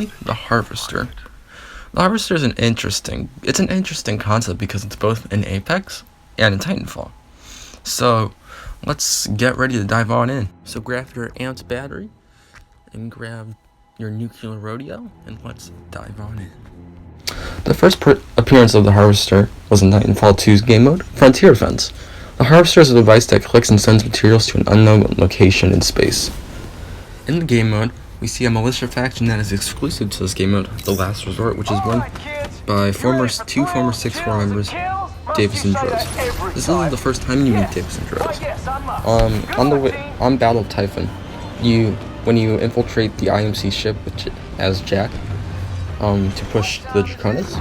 The Harvester. The Harvester is an interesting concept because it's both in Apex and in Titanfall. So let's get ready to dive on in. So grab your amped battery and grab your nuclear rodeo and let's dive on in. The first appearance of the Harvester was in Titanfall 2's game mode, Frontier Defense. The Harvester is a device that collects and sends materials to an unknown location in space. In the game mode, we see a militia faction that is exclusive to this game mode, The Last Resort, which is run by two former 6-4 members, Davis and Droz. This isn't the first time you meet Davis and Droz. On Battle of Typhon, when you infiltrate the IMC ship as Jack, to push the Draconis,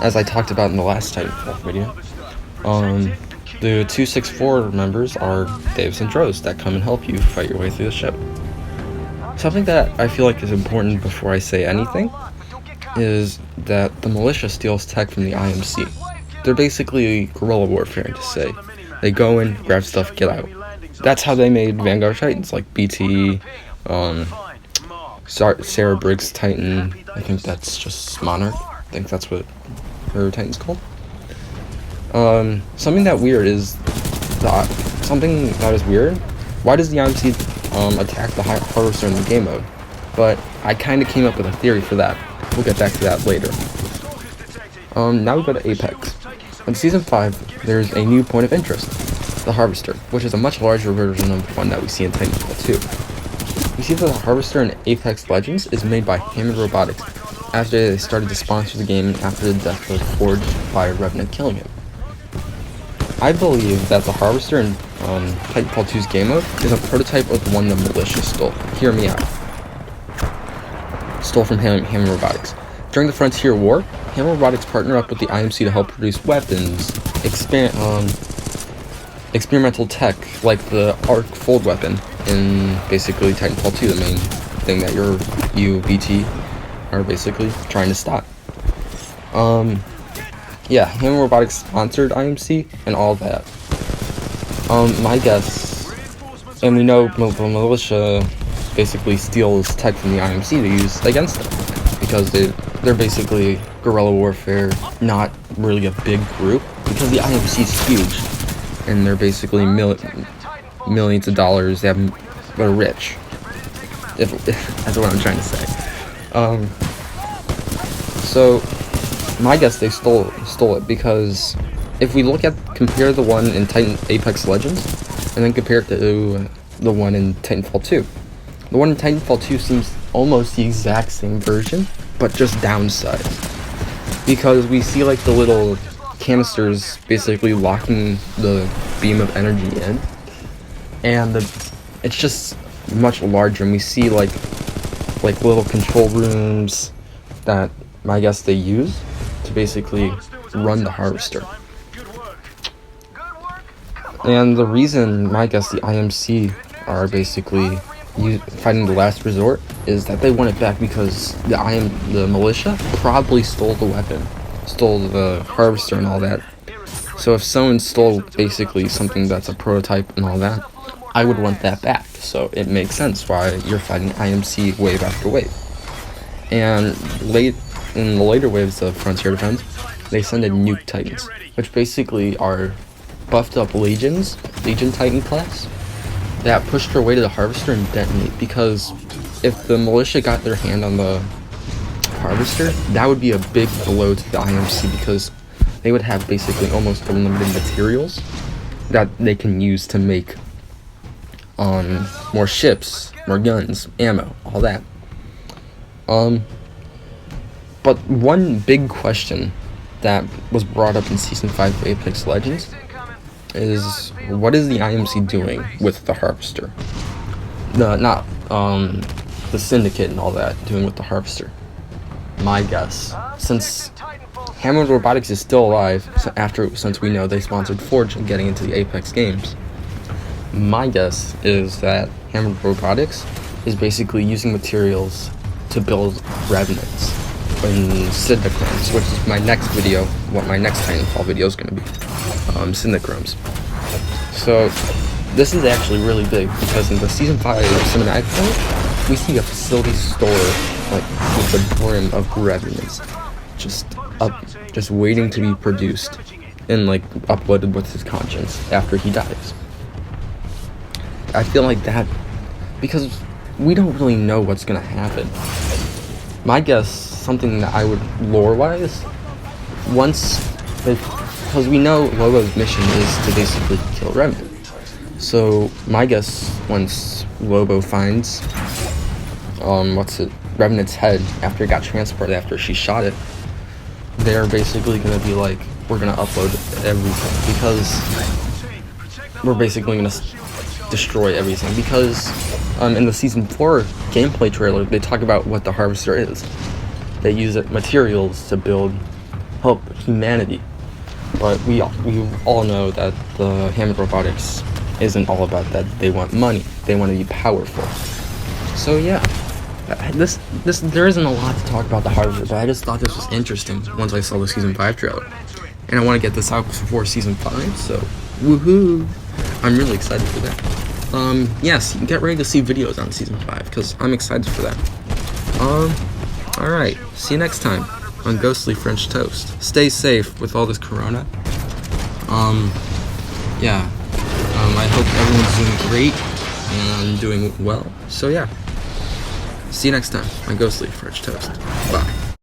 as I talked about in the last Titanfall video, the 2-6-4 members are Davis and Droz that come and help you fight your way through the ship. Something that I feel like is important before I say anything is that the militia steals tech from the IMC. They're basically guerrilla warfare, to say. They go in, grab stuff, get out. That's how they made Vanguard Titans, like BT, Sarah Briggs Titan. I think that's just Monarch. I think that's what her Titan's called. Something that is weird. Why does the IMC attack the Harvester in the game mode? But I kind of came up with a theory for that. We'll get back to that later. Now we go to Apex. In Season 5, there's a new point of interest, the Harvester, which is a much larger version of the one that we see in Titanfall 2. We see that the Harvester in Apex Legends is made by Hammond Robotics after they started to sponsor the game after the death of Forge by Revenant killing him. I believe that the Harvester in Titanfall 2's game mode is a prototype of the one the militia stole. Hear me out. Stole from Hammond Robotics. During the Frontier War, Hammond Robotics partnered up with the IMC to help produce weapons, experimental tech, like the Arc Fold weapon in basically Titanfall 2, the main thing that you, BT, are basically trying to stop. Yeah, Hammond Robotics sponsored IMC and all that. My guess, and we know the militia basically steals tech from the IMC to use against them, because they're basically guerrilla warfare, not really a big group, because the IMC is huge, and they're basically millions of dollars, they're rich, if that's what I'm trying to say. So my guess they stole it, because if we compare the one in Apex Legends and then compare it to the one in Titanfall 2. The one in Titanfall 2 seems almost the exact same version, but just downsized. Because we see like the little canisters basically locking the beam of energy in, and it's just much larger, and we see like little control rooms that I guess they use to basically run the Harvester. And the reason, I guess, the IMC are basically fighting the Last Resort is that they want it back because the militia probably stole the weapon, stole the Harvester and all that. So if someone stole basically something that's a prototype and all that, I would want that back. So it makes sense why you're fighting IMC wave after wave. And in the later waves of Frontier Defense, they send in Nuke Titans, which basically are buffed up Legion Titan class that pushed their way to the Harvester and detonate, because if the militia got their hand on the Harvester, that would be a big blow to the IMC, because they would have basically almost unlimited materials that they can use to make more ships, more guns, ammo, all that. But one big question that was brought up in Season 5 of Apex Legends is, what is the IMC doing with the Harvester? The Syndicate and all that doing with the Harvester. My guess, since Hammond Robotics is still alive, since we know they sponsored Forge and getting into the Apex games, my guess is that Hammond Robotics is basically using materials to build Revenants and Synchromes, which is my next video, what my next Titanfall video is going to be, Synchromes. So this is actually really big, because in the Season 5 cinematic mode, we see a facility store like with the brim of revenants just waiting to be produced and like uploaded with his conscience after he dies. I feel like that, because we don't really know what's gonna happen. My guess, something that I would lore-wise, because we know Lobo's mission is to basically kill Revenant. So my guess, once Lobo finds Revenant's head after it got transported after she shot it, they're basically gonna be like, we're gonna upload everything because we're basically gonna destroy everything. Because in the season 4 gameplay trailer, they talk about what the Harvester is. They use materials to help humanity. But we all know that the Hammond Robotics isn't all about that. They want money. They want to be powerful. So yeah, there isn't a lot to talk about the Harvester, but I just thought this was interesting once I saw the season 5 trailer, and I want to get this out before season 5. So woohoo! I'm really excited for that. Yes, get ready to see videos on season 5 because I'm excited for that. Alright, see you next time on Ghostly French Toast. Stay safe with all this corona. I hope everyone's doing great and doing well. So yeah, see you next time on Ghostly French Toast. Bye.